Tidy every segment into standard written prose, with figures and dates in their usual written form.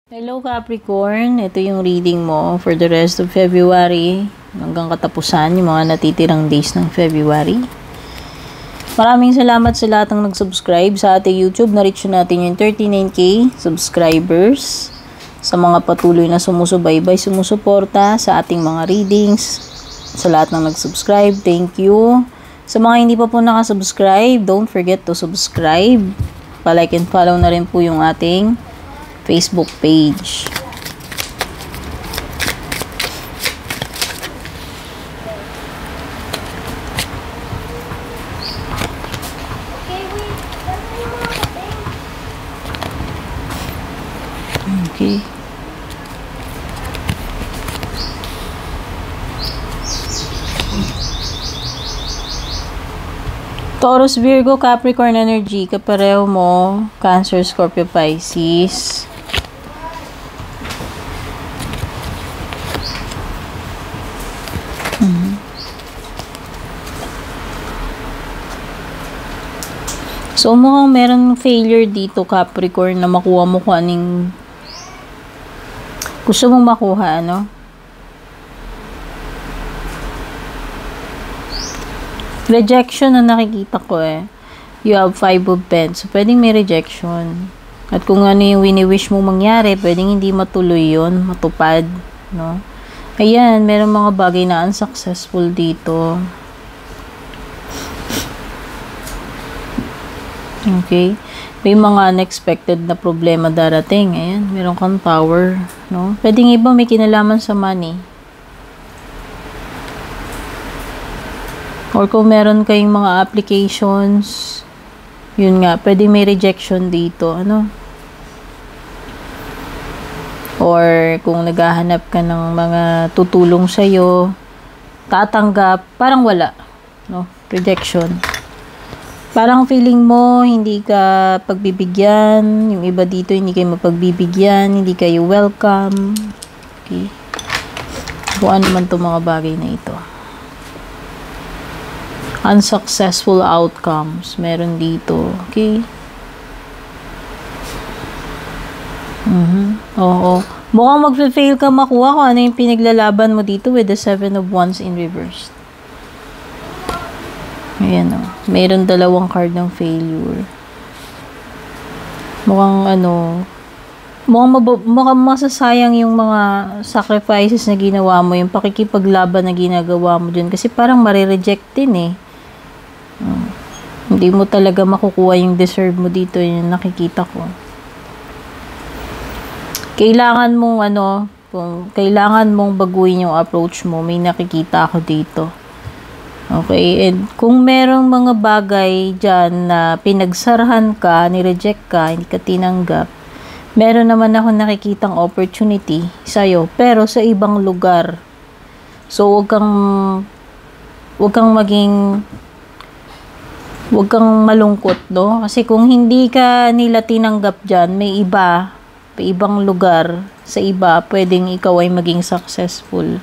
Hello Capricorn, ito yung reading mo for the rest of February hanggang katapusan yung mga natitirang days ng February. Maraming salamat sa lahat ng nag-subscribe sa ating YouTube. Na-reach natin yung 39k subscribers. Sa mga patuloy na sumusubaybay, sumusuporta sa ating mga readings. Sa lahat ng nag-subscribe, thank you. Sa mga hindi pa po nakasubscribe, don't forget to subscribe. Pa-like and follow na rin po yung ating Facebook page. Okay. Taurus, Virgo, Capricorn energy, kapareho mo, Cancer, Scorpio, Pisces. So, mukhang meron failure dito, Capricorn, na makuha mo kung anong gusto mong makuha, ano? Rejection na nakikita ko eh. You have 5 of Pentacles. So, pwedeng may rejection. At kung ano yung wini-wish mong mangyari, pwedeng hindi matuloy yun, matupad, no? Ayan, meron mga bagay na unsuccessful dito. Okay. May mga unexpected na problema darating. Ayan, meron kang power, no? Pwedeng iba may kinalaman sa money. Or kung meron kayong mga applications, yun nga, pwedeng may rejection dito, ano? Or kung naghahanap ka ng mga tutulong sa'yo, tatanggap, parang wala, no? Rejection. Parang feeling mo, hindi ka pagbibigyan, yung iba dito hindi kayo mapagbibigyan, hindi kayo welcome. Okay. Kung ano man itong mga bagay na ito. Unsuccessful outcomes, meron dito. Okay. Oo. Mukhang mag-fail ka makuha kung ano yung pinaglalaban mo dito with the 7 of Wands in reverse. Ayan o. Mayroon dalawang card ng failure. Mukhang mukhang masasayang yung mga sacrifices na ginawa mo, yung pakikipaglaban na ginagawa mo dyan. Kasi parang marireject din eh. Hindi mo talaga makukuha yung deserve mo dito, yung nakikita ko. Kailangan mong baguhin yung approach mo. May nakikita ako dito. Okay, and kung merong mga bagay dyan na pinagsarahan ka, nireject ka, hindi ka tinanggap, meron naman ako nakikitang opportunity sa'yo, pero sa ibang lugar. So, huwag kang malungkot, no? Kasi kung hindi ka nila tinanggap dyan, may ibang lugar, sa iba, pwedeng ikaw ay maging successful.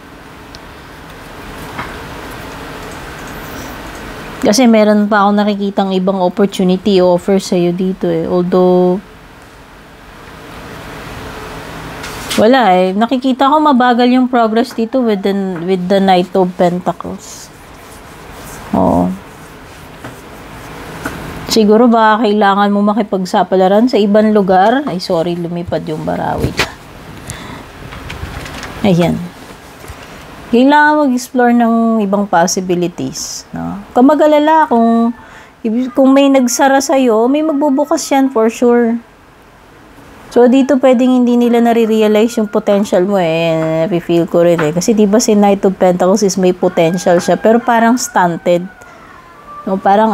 Kasi meron pa ako nakikitang ibang opportunity offer sa'yo dito eh. Although, wala eh. Nakikita ko mabagal yung progress dito with the Knight of Pentacles. Oo. Siguro baka kailangan mo makipagsapalaran sa ibang lugar. Ay, sorry, lumipad yung barawit. Ayan. Kailangan mag-explore ng ibang possibilities, no? Kung mag-alala, kung may nagsara sa'yo, may magbubukas yan for sure. So, dito pwedeng hindi nila nare-realize yung potential mo eh. Nafe-feel ko rin eh. Kasi diba si Knight of Pentacles is may potential siya, pero parang stunted. No, parang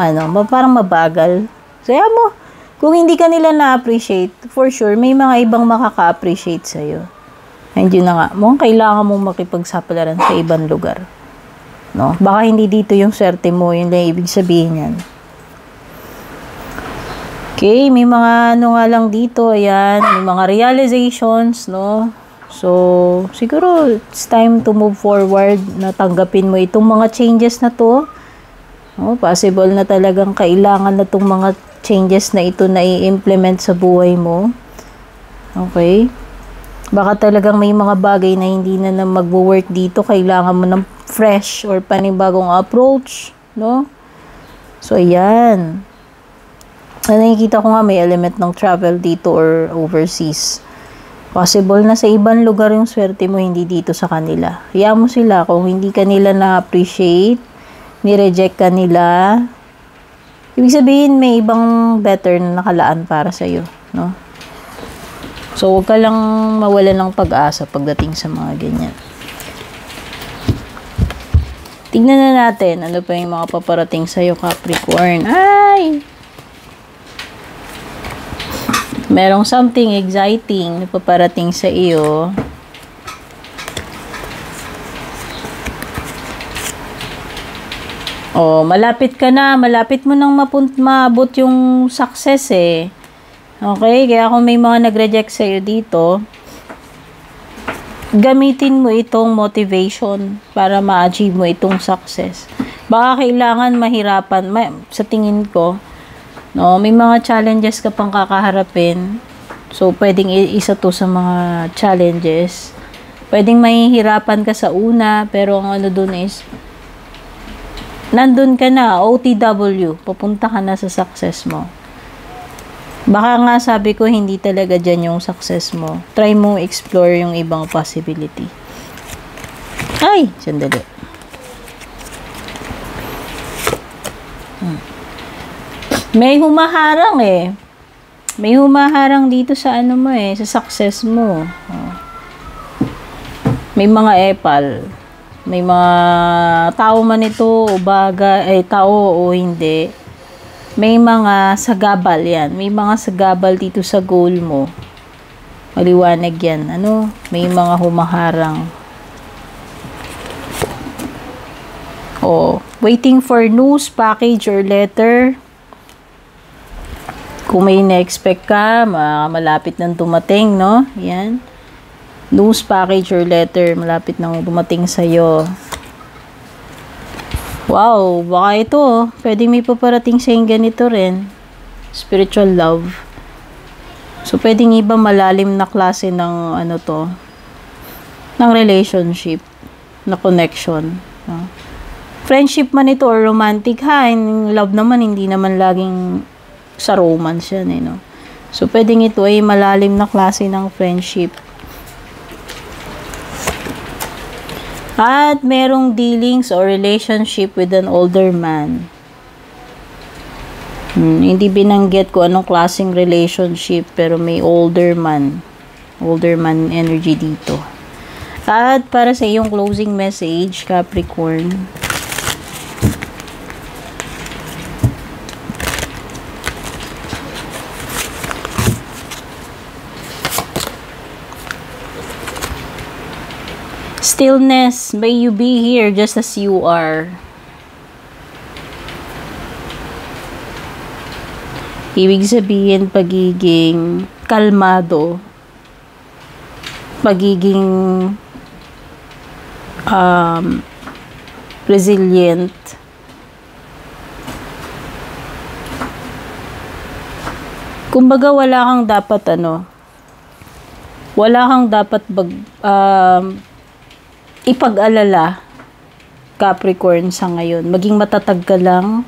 mabagal. So, mo, kung hindi ka nila na-appreciate, for sure, may mga ibang makaka-appreciate sa'yo. And yun na nga, mukhang kailangan mong makipagsapalaran sa ibang lugar. No? Baka hindi dito yung swerte mo, yun lang ibig sabihin yan. Okay, may mga nga lang dito, ayan, may mga realizations, no? So, siguro, it's time to move forward na tanggapin mo itong mga changes na to. No? Possible na talagang kailangan na itong mga changes na ito na i-implement sa buhay mo. Okay? Baka talagang may mga bagay na hindi na magwo-work dito. Kailangan mo ng fresh or panibagong approach, no? So, ayan. Nakikita ko nga may element ng travel dito or overseas. Possible na sa ibang lugar yung swerte mo, hindi dito sa kanila. Hayaan mo sila kung hindi kanila na-appreciate, ni-reject ka nila. Ibig sabihin, may ibang better na nakalaan para sa'yo, no? So, huwag ka lang mawalan ng pag-asa pagdating sa mga ganyan. Tingnan na natin, ano pa yung mga paparating sa'yo, Capricorn. Ay! Merong something exciting na paparating sa iyo. Oh, malapit ka na. Malapit mo nang maabot yung success eh. Okay? Kaya kung may mga nag-reject sa iyo dito, gamitin mo itong motivation para ma-achieve mo itong success. Baka kailangan mahirapan. Sa tingin ko, no, may mga challenges ka pang kakaharapin. So, pwedeng isa to sa mga challenges. Pwedeng mahihirapan ka sa una, pero ang ano dun is, nandun ka na, OTW, papunta ka na sa success mo. Baka nga sabi ko, hindi talaga dyan yung success mo. Try mo explore yung ibang possibility. Ay, sandali. May humaharang eh. May humaharang dito sa ano mo eh, sa success mo. May mga epal. May mga tao man ito o tao o hindi. May mga sagabal yan. May mga sagabal dito sa goal mo. Maliwanag yan. Ano? May mga humaharang. Waiting for news, package, or letter. Kung may na-expect ka, malapit nang dumating, no? Yan. News, package, or letter, malapit nang dumating sa'yo. Wow, baka ito, pwedeng may paparating sa'yo ganito rin. Spiritual love. So, pwedeng iba malalim na klase ng, ng relationship, na connection. No? Friendship man ito or romantic, ha? Yung love naman, hindi naman laging sa romance yan, no? So, pwedeng ito ay malalim na klase ng friendship. At merong dealings or relationship with an older man. Hindi binanggit ko anong klaseng relationship, pero may older man energy dito. At para sa iyong closing message, Capricorn, stillness, may you be here just as you are. Ibig sabihin, pagiging kalmado, pagiging resilient, kumbaga wala kang dapat ipag-alala, Capricorn, sa ngayon. Maging matatag ka lang,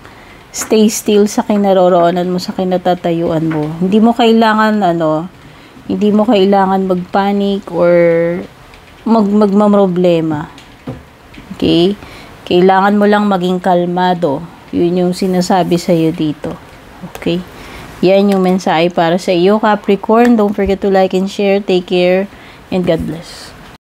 stay still sa kinaroroonan mo, sa kinatatayuan mo. Hindi mo kailangan magpanic or magmamroblema. Okay? Kailangan mo lang maging kalmado. Yun yung sinasabi sa iyo dito. Okay? Yan yung mensahe para sa iyo, Capricorn. Don't forget to like and share. Take care and God bless.